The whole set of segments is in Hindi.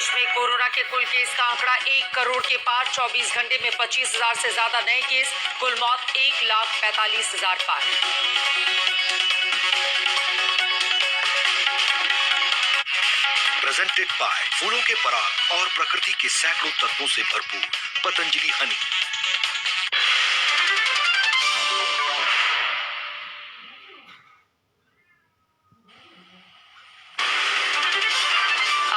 देश में कोरोना के कुल केस का आंकड़ा 1 करोड़ के पार। 24 घंटे में 25,000 से ज्यादा नए केस। कुल मौत 1,45,000 पार। प्रेजेंटेड बाय फूलों के पराग और प्रकृति के सैकड़ों तत्वों से भरपूर पतंजलि हनी।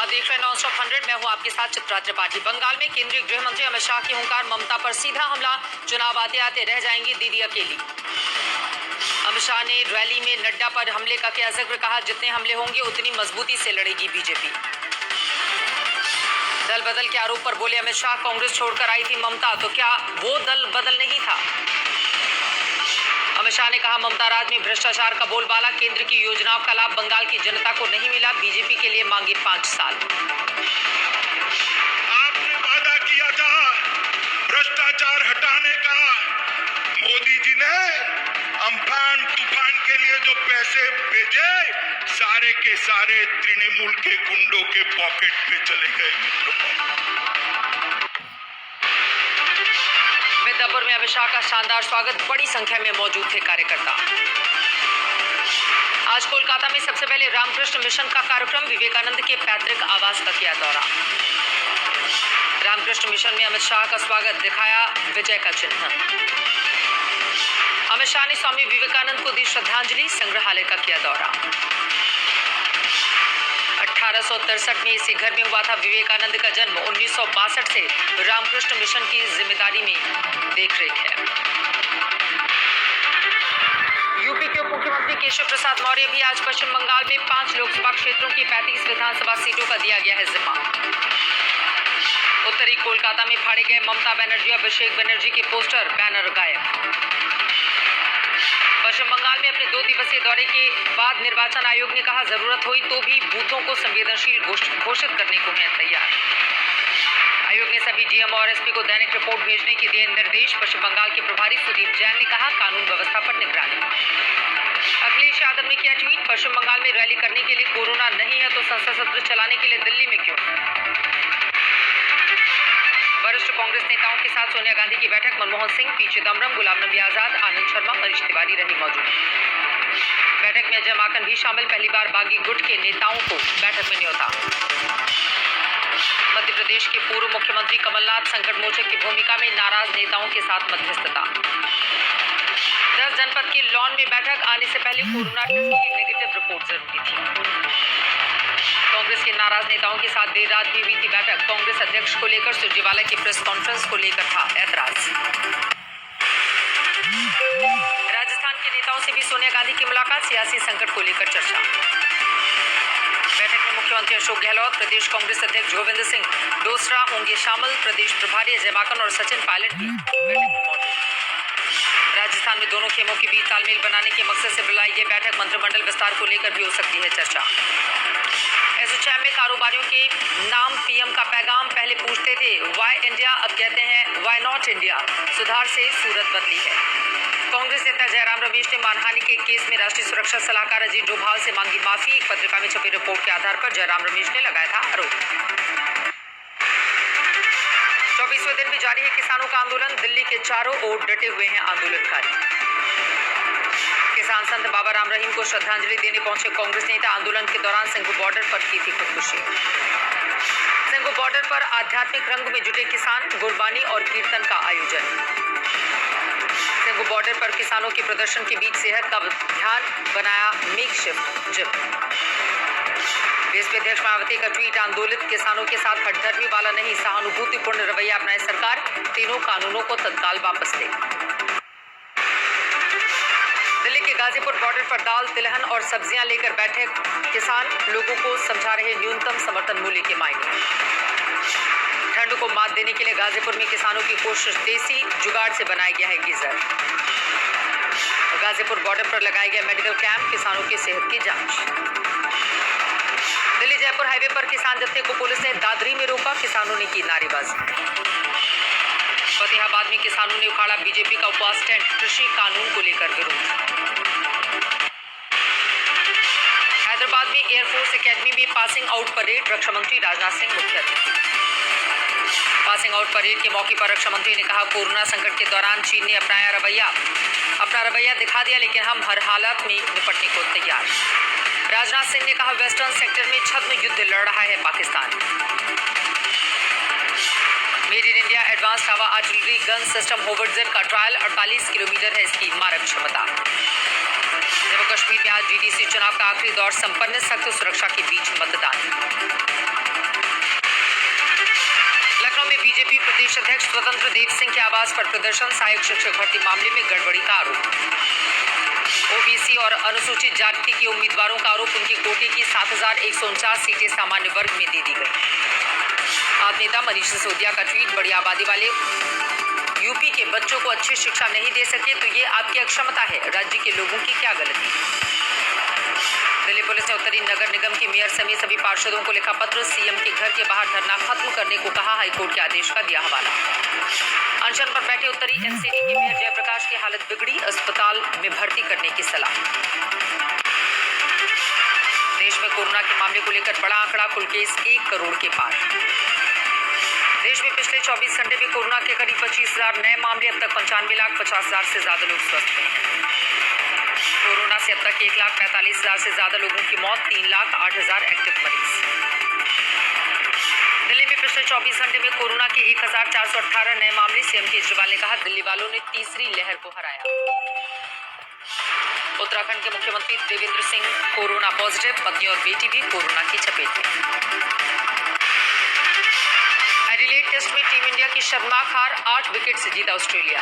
देख रहे हैं नॉनस्टॉप 100। मैं हूं आपके साथ चित्रा त्रिपाठी। बंगाल में केंद्रीय गृह मंत्री अमित शाह की हुंकार, ममता पर सीधा हमला। चुनाव आते आते रह जाएंगी दीदी अकेली। अमित शाह ने रैली में नड्डा पर हमले का किया जिक्र, कहा जितने हमले होंगे उतनी मजबूती से लड़ेगी बीजेपी। दल बदल के आरोप पर बोले अमित शाह, कांग्रेस छोड़कर आई थी ममता, तो क्या वो दल बदल नहीं था? अमित शाह ने कहा ममता राज में भ्रष्टाचार का बोलबाला, केंद्र की योजनाओं का लाभ बंगाल की जनता को नहीं मिला, बीजेपी के लिए मांगे 5 साल। आपने वादा किया था भ्रष्टाचार हटाने का, मोदी जी ने अम्फान तूफान के लिए जो पैसे भेजे सारे के सारे तृणमूल के गुंडों के पॉकेट में चले गए। मिर्जापुर में अमित शाह का शानदार स्वागत, बड़ी संख्या में मौजूद थे कार्यकर्ता। आज कोलकाता में सबसे पहले रामकृष्ण मिशन का कार्यक्रम, विवेकानंद के पैतृक आवास का किया दौरा। रामकृष्ण मिशन में अमित शाह का स्वागत, दिखाया विजय का चिन्ह। अमित शाह ने स्वामी विवेकानंद को दी श्रद्धांजलि, संग्रहालय का किया दौरा। 1863 में इसी घर में हुआ था विवेकानंद का जन्म। 1962 से रामकृष्ण मिशन की जिम्मेदारी में देखरेख है। यूपी के उप मुख्यमंत्री केशव प्रसाद मौर्य भी आज पश्चिम बंगाल में 5 लोकसभा क्षेत्रों की 35 विधानसभा सीटों का दिया गया है जिम्मा। उत्तरी कोलकाता में फाड़े गए ममता बनर्जी और अभिषेक बनर्जी के पोस्टर, बैनर गायब। पश्चिम बंगाल में अपने 2 दिवसीय दौरे के बाद निर्वाचन आयोग ने कहा जरूरत हुई तो भी बूथों को संवेदनशील घोषित करने को है तैयार। आयोग ने सभी डीएम और एसपी को दैनिक रिपोर्ट भेजने के दिए निर्देश। पश्चिम बंगाल के प्रभारी सुदीप जैन ने कहा कानून व्यवस्था पर निगरानी। अखिलेश यादव ने किया ट्वीट, पश्चिम बंगाल में रैली करने के लिए कोरोना नहीं है तो संसद सत्र चलाने के लिए दिल्ली में क्यों? वरिष्ठ कांग्रेस नेताओं के साथ सोनिया गांधी की बैठक, मनमोहन सिंह, पी चिदम्बरम, गुलाम नबी आजाद, आनंद शर्मा, मनीष तिवारी रही मौजूद। बैठक में अजय माकन भी शामिल, पहली बार बागी गुट के नेताओं को बैठक में न्योता। मध्य प्रदेश के पूर्व मुख्यमंत्री कमलनाथ संकट मोचक की भूमिका में, नाराज नेताओं के साथ मध्यस्थता। 10 जनपद की लॉन में बैठक, आने से पहले कोरोना टेस्ट की नेगेटिव रिपोर्ट जरूरी थी। कांग्रेस के नाराज नेताओं के साथ देर रात भी हुई थी बैठक। कांग्रेस अध्यक्ष को लेकर सुरजेवाला की प्रेस कॉन्फ्रेंस को लेकर था ऐतराज। राजस्थान के नेताओं से भी सोनिया गांधी की मुलाकात, सियासी संकट को लेकर चर्चा। बैठक में मुख्यमंत्री अशोक गहलोत, प्रदेश कांग्रेस अध्यक्ष गोविंद सिंह डोसरा होंगे शामिल। प्रदेश प्रभारी अजय माकन और सचिन पायलट भी बैठक में मौजूद। राजस्थान में दोनों खेमों के बीच तालमेल बनाने के मकसद से बुलाई गई बैठक, मंत्रिमंडल विस्तार को लेकर भी हो सकती है चर्चा। एसोचैम में कारोबारियों के नाम पीएम का पैगाम, पहले पूछते थे वाई इंडिया, अब कहते हैं वाई नॉट इंडिया। सुधार से सूरत बदली है। कांग्रेस नेता जयराम रमेश ने मानहानि के केस में राष्ट्रीय सुरक्षा सलाहकार अजीत डोभाल से मांगी माफी। एक पत्रिका में छपी रिपोर्ट के आधार पर जयराम रमेश ने लगाया था आरोप। 24वें दिन भी जारी है किसानों का आंदोलन, दिल्ली के चारों ओर डटे हुए हैं आंदोलनकारी। किसान संत बाबा राम रहीम को श्रद्धांजलि देने पहुंचे कांग्रेस नेता, आंदोलन के दौरान सिंघू बॉर्डर पर की थी खुदकुशी। सिंघू बॉर्डर पर आध्यात्मिक रंग में जुटे किसान, गुरबानी और कीर्तन का आयोजन। सिंघू बॉर्डर पर किसानों के प्रदर्शन के बीच सेहत का ध्यान, बनाया मेकशिफ्ट जिम। बीएसपी अध्यक्ष मायावती का ट्वीट, आंदोलित किसानों के साथ हठधर्मी वाला नहीं, सहानुभूतिपूर्ण रवैया अपनाए सरकार, तीनों कानूनों को तत्काल वापस ले। दिल्ली के गाजीपुर बॉर्डर पर दाल, तिलहन और सब्जियां लेकर बैठे किसान, लोगों को समझा रहे न्यूनतम समर्थन मूल्य के मायने। ठंड को मात देने के लिए गाजीपुर में किसानों की कोशिश, देसी जुगाड़ से बनाया गया है गीजर। गाजीपुर बॉर्डर पर लगाए गए मेडिकल कैंप, किसानों की सेहत की जांच। दिल्ली जयपुर हाईवे पर किसान जत्थे को पुलिस ने दादरी में रोका, किसानों ने की नारेबाजी। फतेहाबाद में किसानों ने उखाड़ा बीजेपी का उपवास टेंट, कृषि कानून को लेकर विरोध। हैदराबाद में एयरफोर्स एकेडमी में पासिंग आउट परेड, रक्षा मंत्री राजनाथ सिंह मुख्य अतिथि। पासिंग आउट परेड के मौके पर रक्षा मंत्री ने कहा, कोरोना संकट के दौरान चीन ने अपना रवैया दिखा दिया, लेकिन हम हर हालत में निपटने को तैयार। राजनाथ सिंह ने कहा, वेस्टर्न सेक्टर में छद्म युद्ध लड़ रहा है Pakistan. Made in India advanced हवा आर्टिलरी गन सिस्टम होवर्डजेट का ट्रायल 48 किलोमीटर है इसकी मारक क्षमता। जम्मू कश्मीर में आज डीडीसी चुनाव का आखिरी दौर संपन्न, सख्त सुरक्षा के बीच मतदान। लखनऊ में बीजेपी प्रदेश अध्यक्ष स्वतंत्र देव सिंह के आवास पर प्रदर्शन, सहायक शिक्षक भर्ती मामले में गड़बड़ी का आरोप। ओबीसी और अनुसूचित जाति के उम्मीदवारों का आरोप, उनके कोटे की 7149 सीटें सामान्य वर्ग में दे दी गई। आप नेता मनीष सिसोदिया का ट्वीट, बड़ी आबादी वाले यूपी के बच्चों को अच्छी शिक्षा नहीं दे सके तो ये आपकी अक्षमता है, राज्य के लोगों की क्या गलती। दिल्ली पुलिस ने उत्तरी नगर निगम के मेयर समेत सभी पार्षदों को लिखा पत्र, सीएम के घर के बाहर धरना खत्म करने को कहा, हाईकोर्ट के आदेश का दिया हवाला। अनशन पर बैठे उत्तरी एनसीटी के मेयर जयप्रकाश की हालत बिगड़ी, अस्पताल में भर्ती करने की सलाह। देश में कोरोना के मामले को लेकर बड़ा आंकड़ा, कुल केस 1 करोड़ के पार। देश में पिछले 24 घंटे में कोरोना के करीब 25,000 नए मामले, अब तक 95,50,000 से ज्यादा लोग स्वस्थ हुए हैं। कोरोना से अब तक 1,45,000 से ज्यादा लोगों की मौत, 3,08,000 एक्टिव मरीज। दिल्ली में पिछले 24 घंटे में कोरोना के 1,418 नए मामले, सीएम केजरीवाल ने कहा, दिल्ली वालों ने तीसरी लहर को हराया। उत्तराखंड के मुख्यमंत्री देवेंद्र सिंह कोरोना पॉजिटिव, पत्नी और बेटी भी कोरोना की चपेट में। एडिलेड टेस्ट में टीम इंडिया की शर्मनाक हार, 8 विकेट से जीता ऑस्ट्रेलिया।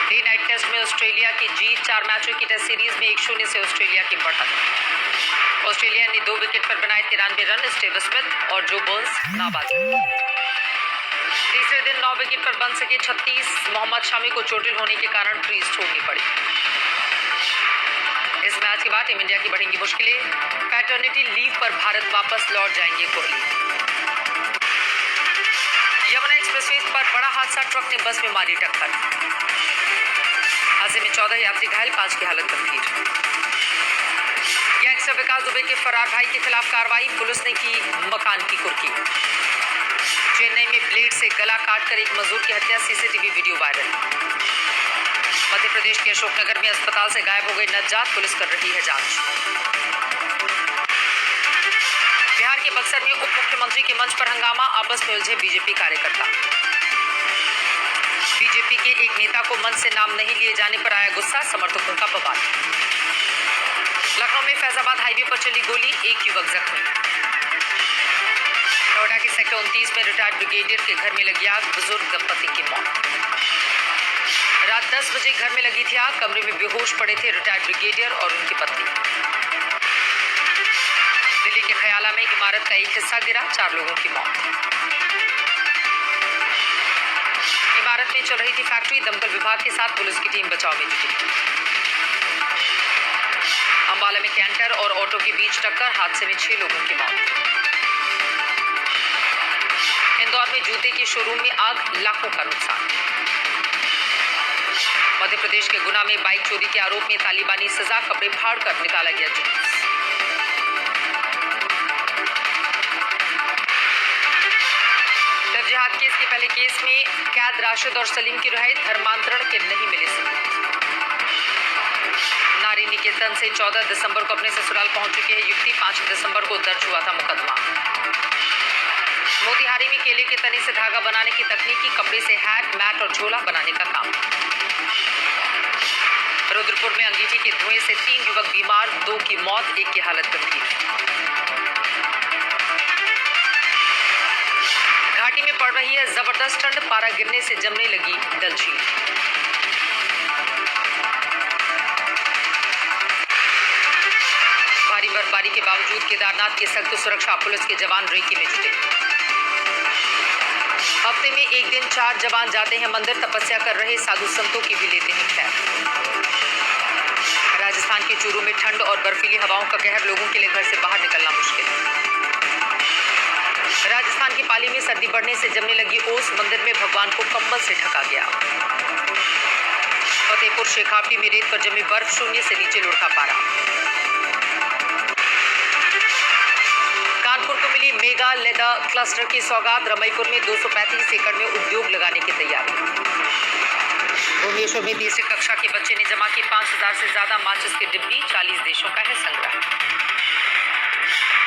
डे नाइट टेस्ट में ऑस्ट्रेलिया की जीत, 4 मैचों की टेस्ट सीरीज में 1-0 से ऑस्ट्रेलिया की बढ़त। ऑस्ट्रेलिया ने 2 विकेट पर बनाए 93 रन, स्टीव स्मिथ और जो बर्न्स नाबाद। तीसरे दिन 9 विकेट पर बन सके 36, मोहम्मद शामी को चोटिल होने के कारण क्रीज छोड़नी पड़ी। इस मैच के बाद टीम इंडिया की बढ़ेंगी मुश्किलें, पैटर्निटी लीव पर भारत वापस लौट जाएंगे कोहली। यमुना एक्सप्रेसवे पर बड़ा हादसा, ट्रक ने बस में मारी टक्कर। हादसे में 14 यात्री घायल, 5 की हालत गंभीर। गैंगस्टर विकास दुबे के फरार भाई के खिलाफ कार्रवाई, पुलिस ने की मकान की कुर्की। चेन्नई में ब्लेड से गला काटकर एक मजदूर की हत्या, CCTV video viral. Madhya Pradesh के अशोकनगर में अस्पताल से गायब हो गई नवजात, पुलिस कर रही है जांच। बिहार के बक्सर में उप मुख्यमंत्री के मंच पर हंगामा, आपस में उलझे बीजेपी कार्यकर्ता। बीजेपी के एक नेता को मंच से नाम नहीं लिए जाने पर आया गुस्सा, समर्थकों का बवाल। लखनऊ में फैजाबाद हाईवे पर चली गोली, 1 युवक जख्मी। नोएडा के सेक्टर 29 में रिटायर्ड ब्रिगेडियर के घर में लगी आग, बुजुर्ग दंपति की मौत। रात 10 बजे घर में लगी थी आग, कमरे में बेहोश पड़े थे रिटायर्ड ब्रिगेडियर और उनकी पत्नी। दिल्ली के खयाला में इमारत का एक हिस्सा गिरा, 4 लोगों की मौत। इमारत में चल रही थी फैक्ट्री, दमकल विभाग के साथ पुलिस की टीम बचाव में जुटी। अंबाला में कैंटर और ऑटो के बीच टक्कर, हादसे में 6 लोगों की मौत। इंदौर में जूते के शोरूम में आग, लाखों का नुकसान। मध्य प्रदेश के गुना में बाइक चोरी के आरोप में तालिबानी सजा, कपड़े फाड़कर निकाला गया जुलूस। जिहाद केस के पहले केस में कैद राशिद और सलीम की रिहाई, धर्मांतरण के नहीं मिले सबूत। नारी निकेतन से 14 दिसंबर को अपने ससुराल पहुंच चुकी है युवती, 5 दिसंबर को दर्ज हुआ था मुकदमा। मोतिहारी में केले के तने से धागा बनाने की तकनीकी, कपड़े से हैट, मैट और झोला बनाने का काम। रुद्रपुर में अंगीठी के धुएं से 3 युवक बीमार, 2 की मौत, 1 की हालत गंभीर। घाटी में पड़ रही है जबरदस्त ठंड, पारा गिरने से जमने लगी डल झील। भारी बर्फबारी के बावजूद केदारनाथ की सख्त सुरक्षा, पुलिस के जवान रेकी में जुटे। हफ्ते में एक दिन 4 जवान जाते हैं मंदिर, तपस्या कर रहे साधु संतों की भी लेते हैं खैर। राजस्थान के चूरू में ठंड और बर्फीली हवाओं का कहर, लोगों के लिए घर से बाहर निकलना मुश्किल। राजस्थान की पाली में सर्दी बढ़ने से जमने लगी ओस, मंदिर में भगवान को कंबल से ढका गया। फतेहपुर शेखावटी में रेत पर जमी बर्फ, 0 से नीचे लुढ़का पारा। मेगा लेदर क्लस्टर की सौगात, रमईपुर में 235 एकड़ में उद्योग लगाने की तैयारी। भुवनेश्वर में तीसरी कक्षा के बच्चे ने जमा की 5000 से ज्यादा माचिस की डिब्बी, 40 देशों का है संग्रह।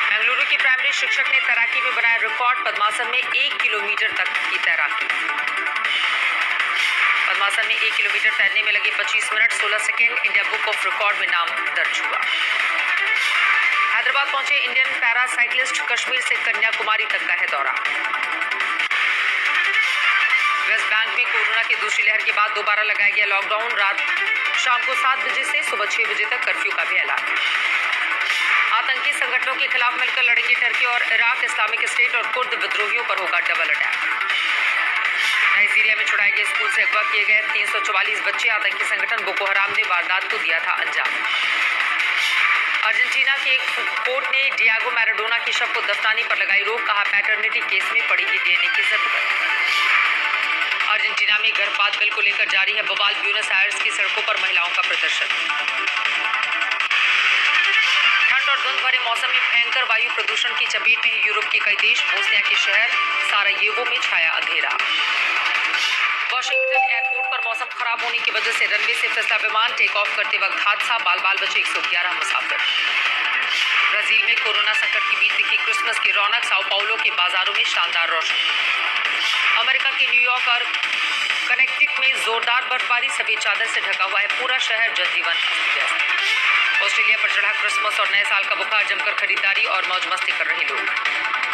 बेंगलुरु के प्राइमरी शिक्षक ने तैराकी में बनाया रिकॉर्ड, पद्मासन में 1 किलोमीटर तक की तैराकी। पद्मासन में 1 किलोमीटर तैरने में लगे 25 minute 16 second, India book of record में नाम दर्ज हुआ। हैदराबाद पहुंचे इंडियन पैरा साइक्लिस्ट, कश्मीर से कन्याकुमारी तक का है दौरा। वेस्ट बैंक में कोरोना की दूसरी लहर के बाद दोबारा लगाया गया लॉकडाउन, रात शाम को 7 बजे से सुबह 6 बजे तक कर्फ्यू का भी ऐलान। आतंकी संगठनों के खिलाफ मिलकर लड़ेंगे टर्की और इराक, इस्लामिक स्टेट और कुर्द विद्रोहियों पर होगा डबल अटैक। नाइजीरिया में छुड़ाए गए स्कूल से अगवा किए गए 344 बच्चे, आतंकी संगठन बोको हराम ने वारदात को दिया था अंजाम। अर्जेंटीना के एक कोर्ट ने डियागो मैराडोना के शव को दफनाने पर लगाई रोक, कहा पैटर्निटी केस में पड़ेगी डीएनए की जरूरत। अर्जेंटीना में गर्भपात बिल को लेकर जारी है बवाल, ब्यूनस आयर्स की सड़कों पर महिलाओं का प्रदर्शन। ठंड और धुंध भरे मौसम में भयंकर वायु प्रदूषण की चपेट में यूरोप के कई देश, बोस्निया के शहर सारायेवो में छाया अंधेरा। वाशिंगटन एयरपोर्ट पर मौसम खराब होने की वजह से रनवे से फिसला विमान, टेक ऑफ करते वक्त हादसा, बाल बाल बचे 111 मुसाफिर। ब्राजील में कोरोना संकट के बीच दिखी क्रिसमस की रौनक, साओ पाउलो के बाजारों में शानदार रोशनी। अमेरिका के न्यूयॉर्क और कनेक्टिकट में जोरदार बर्फबारी, सफेद चादर से ढका हुआ है पूरा शहर, जनजीवन अस्त व्यस्त। ऑस्ट्रेलिया पर चढ़ा क्रिसमस और नए साल का बुखार, जमकर खरीदारी और मौज मस्ती कर रहे लोग।